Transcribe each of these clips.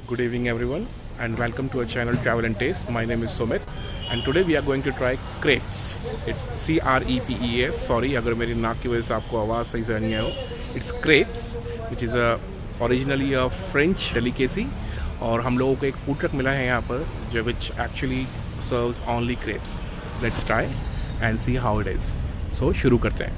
Good evening everyone and welcome to our channel Travel and Taste. My name is Sumit and today we are going to try crepes. It's CREPES. Sorry अगर मेरी नाक की वजह से आपको आवाज़ सही से नहीं आया हो. It's crepes which is originally a French delicacy और हम लोगों को एक फूड ट्रक मिला है यहाँ पर जो which actually serves only crepes. Let's try and see how it is. So शुरू करते हैं.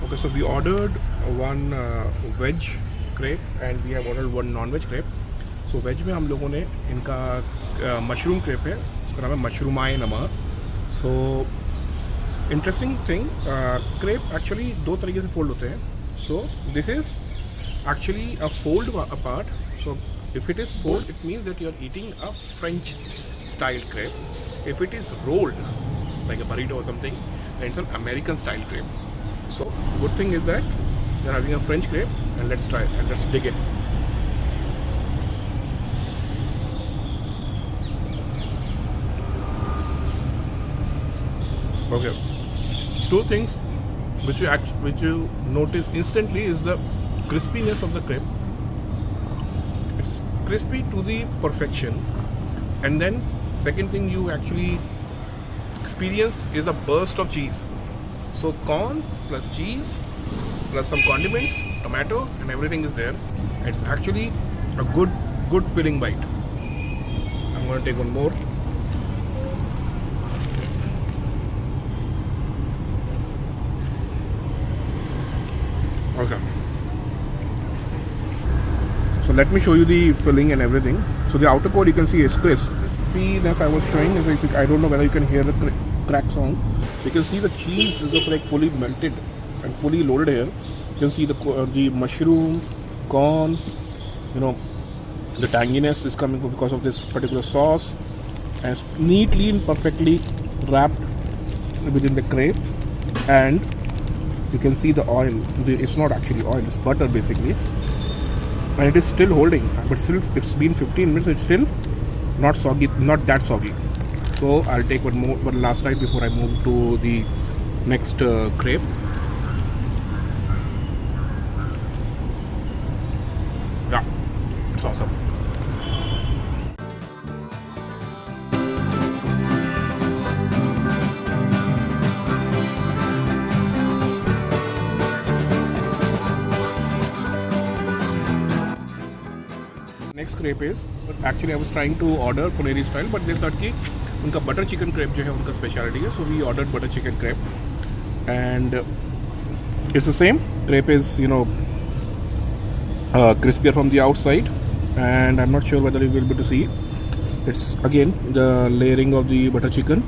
Okay, so we ordered one veg crepe and we have ordered one non-veg crepe. So veg में हम लोगों ने इनका मशरूम crepe है, उसका नाम है मशरूमाए नमः. So interesting thing, crepe actually दो तरीके से fold होते हैं. So this is actually a fold apart. So if it is fold, it means that you are eating a French style crepe. If it is rolled like a burrito or something, then it's an American style crepe. So good thing is that we are having a French crepe and let's try it and let's dig in. Okay, two things which you notice instantly is the crispiness of the crepe. It's crispy to the perfection, and then second thing you actually experience is a burst of cheese. So corn plus cheese plus some condiments, tomato and everything is there. It's actually a good filling bite. I'm going to take one more. Okay. So let me show you the filling and everything. So the outer coat you can see is crisp. Crispiness I was showing is I don't know whether you can hear the crack sound. So you can see the cheese is just like fully melted and fully loaded here. You can see the mushroom, corn, the tanginess is coming because of this particular sauce, and it's neatly and perfectly wrapped within the crepe. And you can see the oil. It's not actually oil, it's butter basically, and it is still holding, but still it's been 15 minutes. It's still not soggy, not that soggy. So I'll take one last time before I move to the next crepe. Yeah, it's awesome. Next crepe is actually I was trying to order Puneri style, but they said कि उनका butter chicken crepe जो है उनका speciality है. So we ordered butter chicken crepe and it's the same. Crepe is crispier from the outside, and I'm not sure whether you will be able to see. It's again the layering of the butter chicken,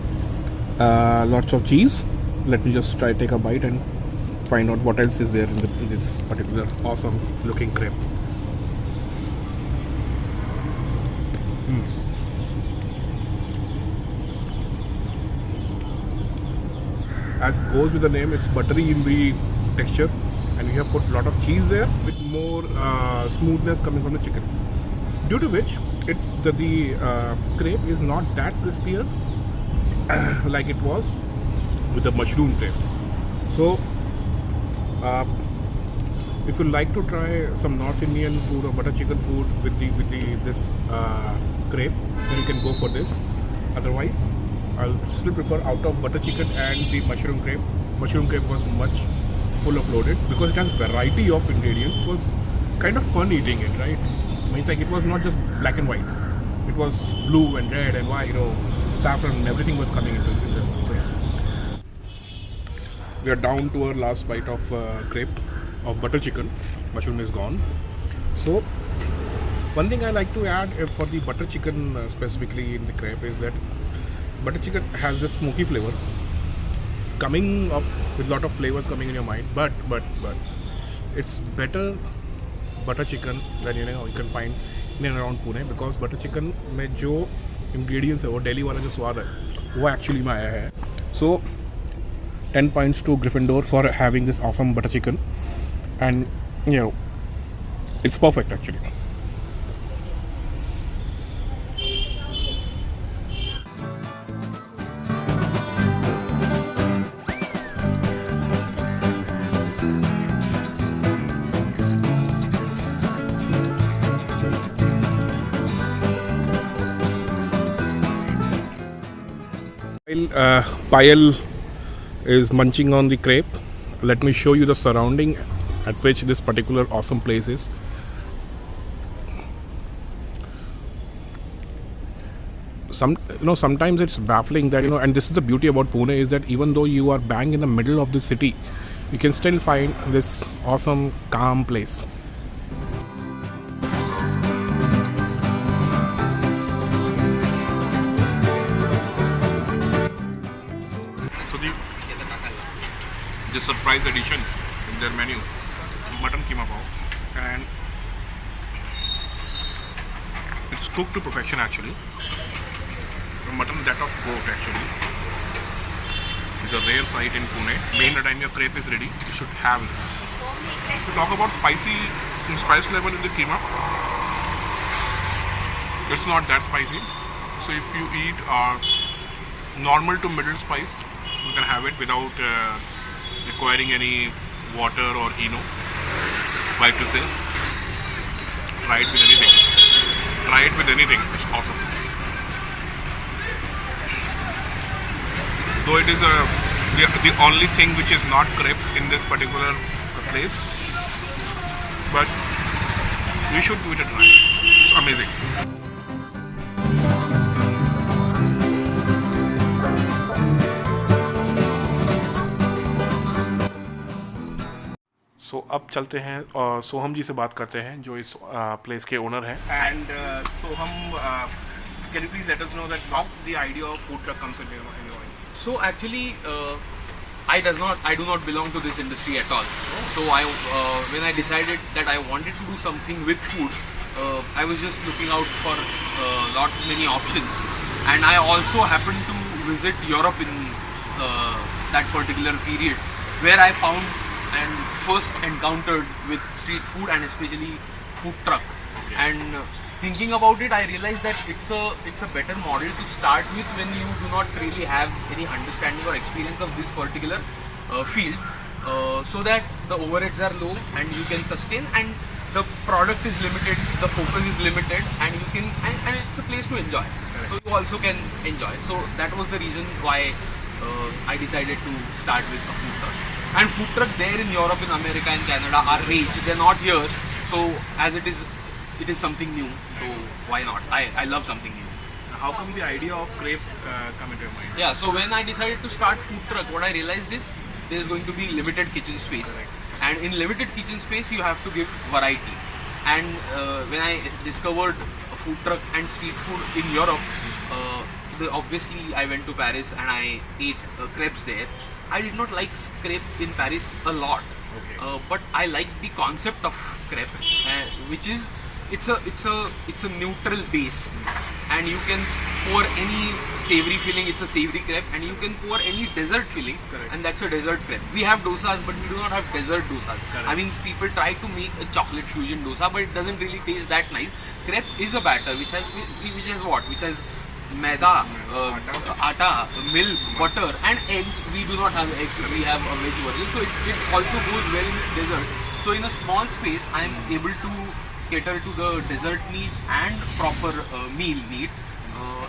lots of cheese. Let me just take a bite and find out what else is there in this particular awesome looking crepe. As goes with the name, it's buttery in the texture, and we have put a lot of cheese there with more smoothness coming from the chicken, due to which it's the crepe is not that crispier like it was with the mushroom crepe. So if you like to try some North Indian food or butter chicken food with this crepe, then you can go for this. Otherwise I'll still prefer out of butter chicken and the mushroom crepe. Mushroom crepe was much full of loaded because it has variety of ingredients. It was kind of fun eating it, right? Means like it was not just black and white. It was blue and red and white, saffron and everything was coming into it. We are down to our last bite of crepe of butter chicken. Mushroom is gone. So one thing I like to add for the butter chicken specifically in the crepe is that butter chicken has this smoky flavor. It's coming up with a lot of flavors coming in your mind, but it's better butter chicken than you can find in and around Pune, because butter chicken में जो ingredients है वो दिल्ली वाला जो स्वाद है वो actually में आया है. So 10 points to Gryffindor for having this awesome butter chicken, and it's perfect actually. While Payal is munching on the crepe, let me show you the surrounding at which this particular awesome place is. Sometimes it's baffling that and this is the beauty about Pune, is that even though you are bang in the middle of the city, you can still find this awesome calm place. The surprise addition in their menu, mutton keema pav, and it's cooked to perfection actually. The mutton that of goat actually is a rare sight in Pune. Main the time your crepe is ready, you should have this. To talk about spice level in the keema, it's not that spicy. So if you eat normal to middle spice, you can have it without requiring any water or Like to say, try it with anything. Try it with anything. It's awesome. Though it is the only thing which is not crepe in this particular place, but you should give it a try. It's amazing. सो अब चलते हैं और सोहम जी से बात करते हैं जो इस प्लेस के ओनर हैं. And Soham, can you please let us know that how the idea of food truck comes in your mind? So actually, I do not belong to this industry at all. So when I decided that I wanted to do something with food, I was just looking out for many options, and I also happened to visit Europe in that particular period, where I found and first encountered with street food and especially food truck. Okay. And thinking about it, I realized that it's a better model to start with when you do not really have any understanding or experience of this particular field, so that the overheads are low and you can sustain, and the product is limited, the focus is limited, and you can and it's a place to enjoy. Correct. So you also can enjoy. So that was the reason why I decided to start with a food truck. And food truck there in Europe, in America, and Canada are rage. They're not here. So as it is something new. So why not? I love something new. How come the idea of crepe come into your mind? Yeah. So when I decided to start food truck, what I realized is there is going to be limited kitchen space. Correct. And in limited kitchen space, you have to give variety. And when I discovered food truck and street food in Europe, obviously I went to Paris and I ate crepes there. I did not like crepe in Paris a lot, Okay. but I like the concept of crepe, which is it's a neutral base, and you can pour any savory filling. It's a savory crepe, and you can pour any dessert filling, Correct. and that's a dessert crepe. We have dosas, but we do not have dessert dosas. Correct. I mean, people try to make a chocolate fusion dosa, but it doesn't really taste that nice. Crepe is a batter which has what? Which has maida, atta, milk, butter, and eggs. We do not have eggs. We have a veg version, so it also goes well in dessert. So in a small space, I am able to cater to the dessert needs and proper meal need,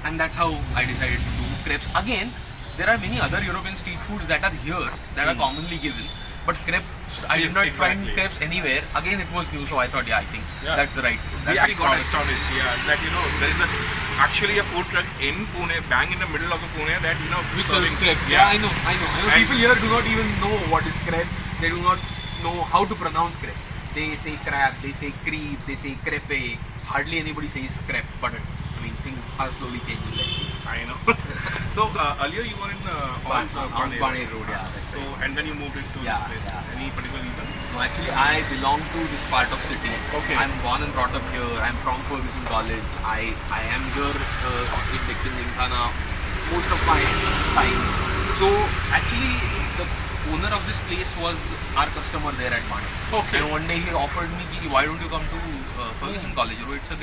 and that's how I decided to do crepes. Again, there are many other European street foods that are here that are commonly given, but crepes, I did not find Exactly. crepes anywhere. Again, it was new, so I thought, I think that's the right. We That's actually the got correct. astonished, there is actually a food truck in Pune, bang in the middle of the Pune, that Which serving is crepes. Yeah. I know. And- People here do not even know what is crepe. They do not know how to pronounce crepe. They say crab, they say crepe, they say crepe. Hardly anybody says crepe, but I mean things are slowly changing. Let's see. I know. So earlier you were in On Bane Bane Road, yeah, that's So right. and then you moved into Yeah, this place. yeah. Any particular reason? No, actually, I belong to this part of city. Okay. I'm born and brought up here. I'm from Ferguson College. I am here in Deccan Gymkhana most of my time. So actually, the owner of this place was our customer there at Mane. Okay. And one day he offered me, "Ki, why don't you come to Ferguson College Road? It's a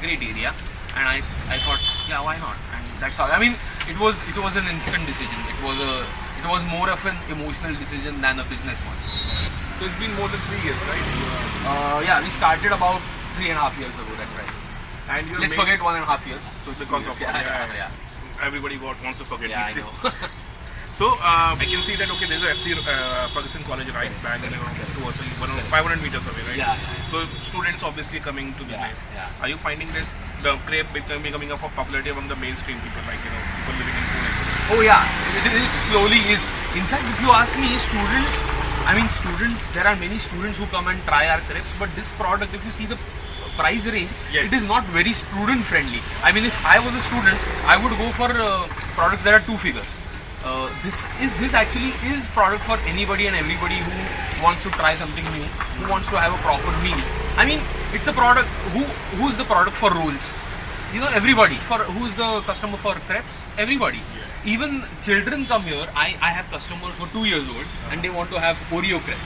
great area." And I thought, yeah, why not? And that's how. I mean, it was an instant decision. It was more of an emotional decision than a business one. So it's been more than 3 years, right? Yeah, we started about 3.5 years ago. That's right. And you're Let's forget 1.5 years. So because of yeah. everybody wants to forget Yeah, I these know. things. So I can see that there's a FC Ferguson College right back towards 500 meters away, right? Yeah. So students obviously coming to the Yeah, place. yeah. Are you finding the crepe becoming of a popularity among the mainstream people, like people living in Pune? Oh yeah, it slowly is. In fact, if you ask me, students, there are many students who come and try our crepes, but this product, if you see the price range, Yes. it is not very student friendly. I mean, if I was a student, I would go for products that are 2 figures. This actually is product for anybody and everybody who wants to try something new, who wants to have a proper meal. I mean, it's a product. Who's the product for rolls? Everybody. Who's the customer for crepes? Everybody. Even children come here. I have customers who are 2 years old and they want to have Oreo crepe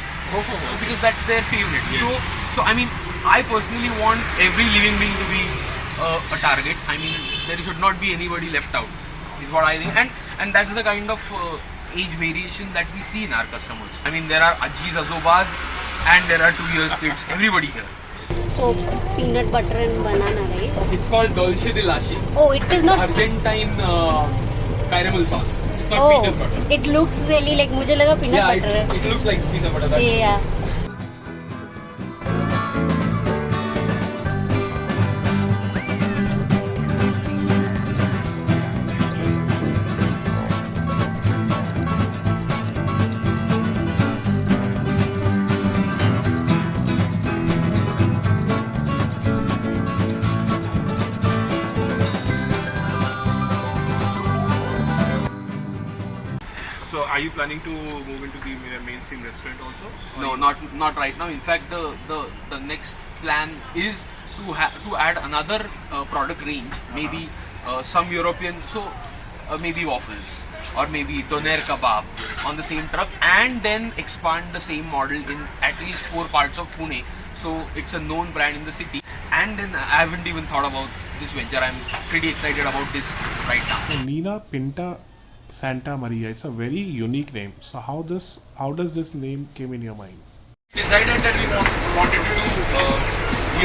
because that's their favorite. Yes. So I mean, I personally want every living being to be a target. I mean, there should not be anybody left out. Is what I think, and that's the kind of age variation that we see in our customers. I mean, there are Ajis, Azobas, and there are 2 years kids. Everybody here. So peanut butter and banana, right? It's called Dolce de Lashi. Oh, it is not. Argentine caramel sauce. It's not Oh, peanut butter. it looks really like मुझे लगा peanut Yeah, butter है. it looks like peanut butter. That's Yeah. So are you planning to move into the mainstream restaurant also? Or No, not right now. In fact, the next plan is to add another product range, maybe some European, maybe waffles or maybe doner kebab on the same truck, and then expand the same model in at least 4 parts of Pune. So it's a known brand in the city, and then I haven't even thought about this venture. I'm pretty excited about this right now. So Nina Pinta Santa Maria. It's a very unique name. So how does this name came in your mind? Decided that we wanted to do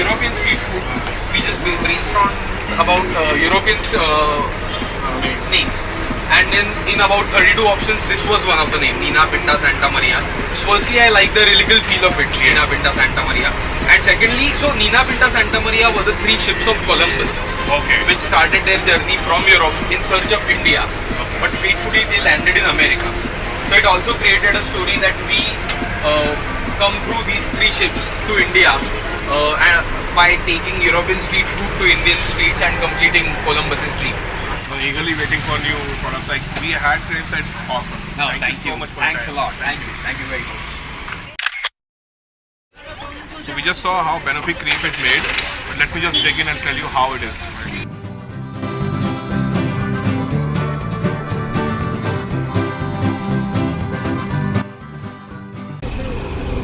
European street food. We just brainstormed about European names, and then in about 32 options, this was one of the names, Nina Pinta Santa Maria. Firstly, I like the religious feel of it, Nina Pinta Santa Maria, and secondly, so Nina Pinta Santa Maria were the 3 ships of Columbus, which started their journey from Europe in search of India, but faithfully they landed in America. So it also created a story that we come through these 3 ships to India and by taking European street food to Indian streets and completing Columbus's dream. So eagerly waiting for new products. Like we had crepes and awesome. Thank you so much for Thanks your a time. lot. Thank you very much. So we just saw how Banoffee crepe is made, but let me just dig in and tell you how it is.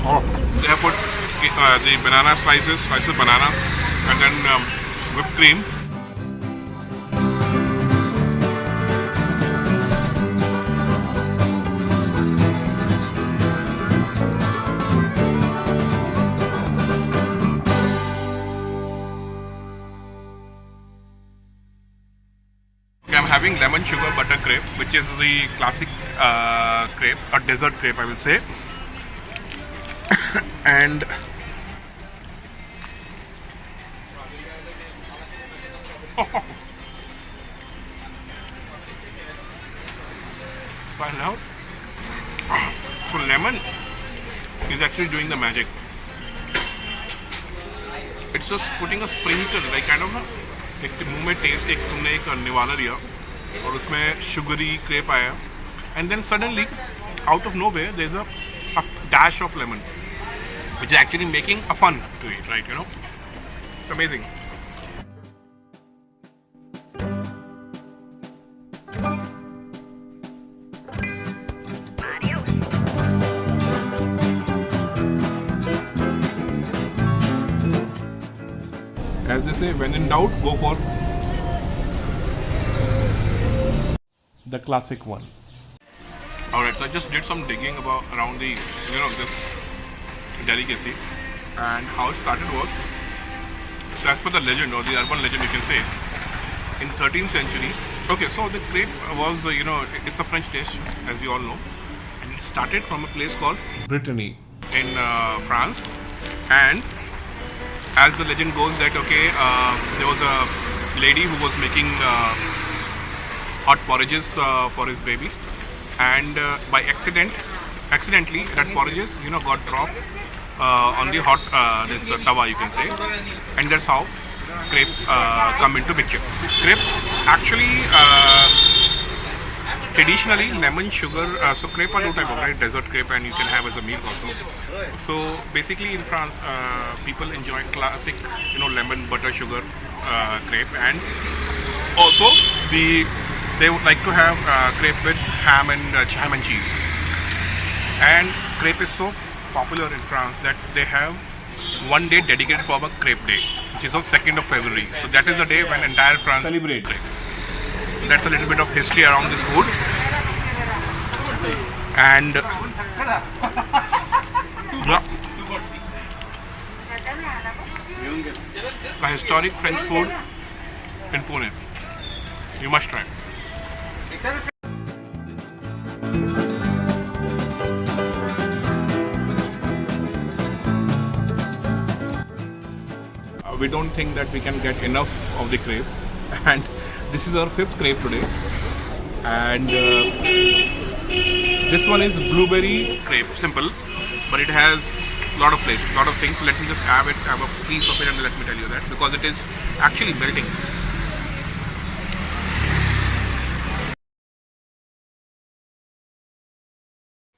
Oh, they have put the banana slices bananas, and then whipped cream. Okay, I'm having lemon sugar butter crepe, which is the classic crepe, a dessert crepe, I will say. And so I love. So lemon is actually doing the magic. It's just putting a sprinkle, like kind of एक मुंह में test एक तुमने एक निवाला लिया और उसमें शुगरी क्रेप आया and then suddenly out of nowhere there's a dash of lemon which is actually making a fun to eat, right? It's amazing. as they say, when in doubt, go for the classic one. Alright, so I just did some digging around the, this delicacy, and how it started was, so as per the legend or the urban legend you can say, in 13th century, okay, so the crepe was, it's a French dish, as we all know, and it started from a place called Brittany in France, and as the legend goes that, okay, there was a lady who was making hot porridges for his baby, and by accidentally that porridges got dropped on the hot this tawa, you can say, and that's how crepe come into picture. Crepe actually traditionally lemon sugar, so crepe are two type of, right, dessert crepe, and you can have as a meal also. So basically in France people enjoy classic lemon butter sugar crepe, and also they would like to have crepe with ham and cheese. And crepe is so popular in France that they have one day dedicated for a crepe day, which is on 2nd of February. So that is the day when entire France celebrate crepe. So that's a little bit of history around this food. And yeah, a historic French food in Pune. You must try. We don't think that we can get enough of the crepe, and this is our 5th crepe today, and this one is blueberry crepe, simple, but it has a lot of flavor, lot of things. Let me just have a piece of it and let me tell you that, because it is actually melting.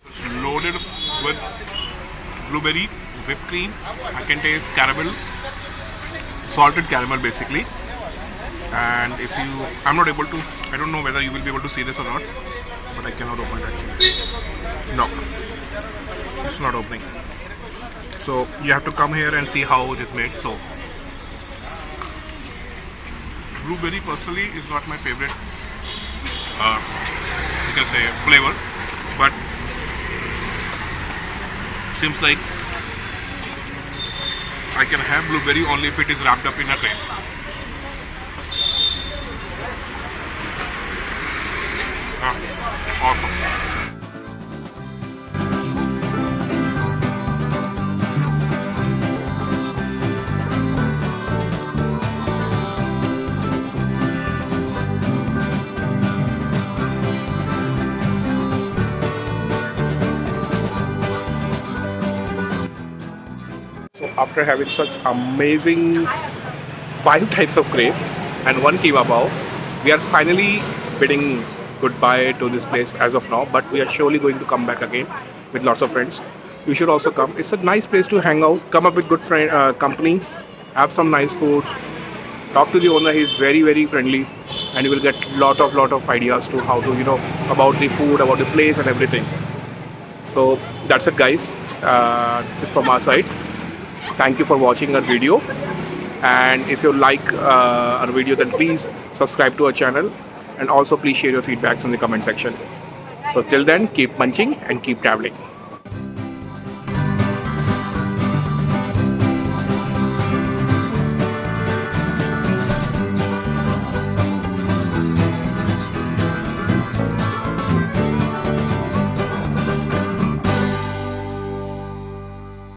It's loaded with blueberry, whipped cream, I can taste caramel, salted caramel basically. And if you, I'm not able to, I don't know whether you will be able to see this or not, but I cannot open it actually. No, it's not opening. So you have to come here and see how it is made. So blueberry personally is not my favorite, you can say, flavor, but seems like I can have blueberry only if it is wrapped up in a crepe. Awesome. So after having such amazing 5 types of crepe and 1 keema pav, we are finally bidding goodbye to this place as of now, but we are surely going to come back again with lots of friends. You should also come. It's a nice place to hang out, come up with good company, have some nice food, talk to the owner. He's very, very friendly, and you will get lot of ideas to how to, about the food, about the place and everything. So that's it, guys. That's it from our side. Thank you for watching our video, and if you like our video, then please subscribe to our channel, and also please share your feedbacks in the comment section. So till then, keep munching and keep traveling.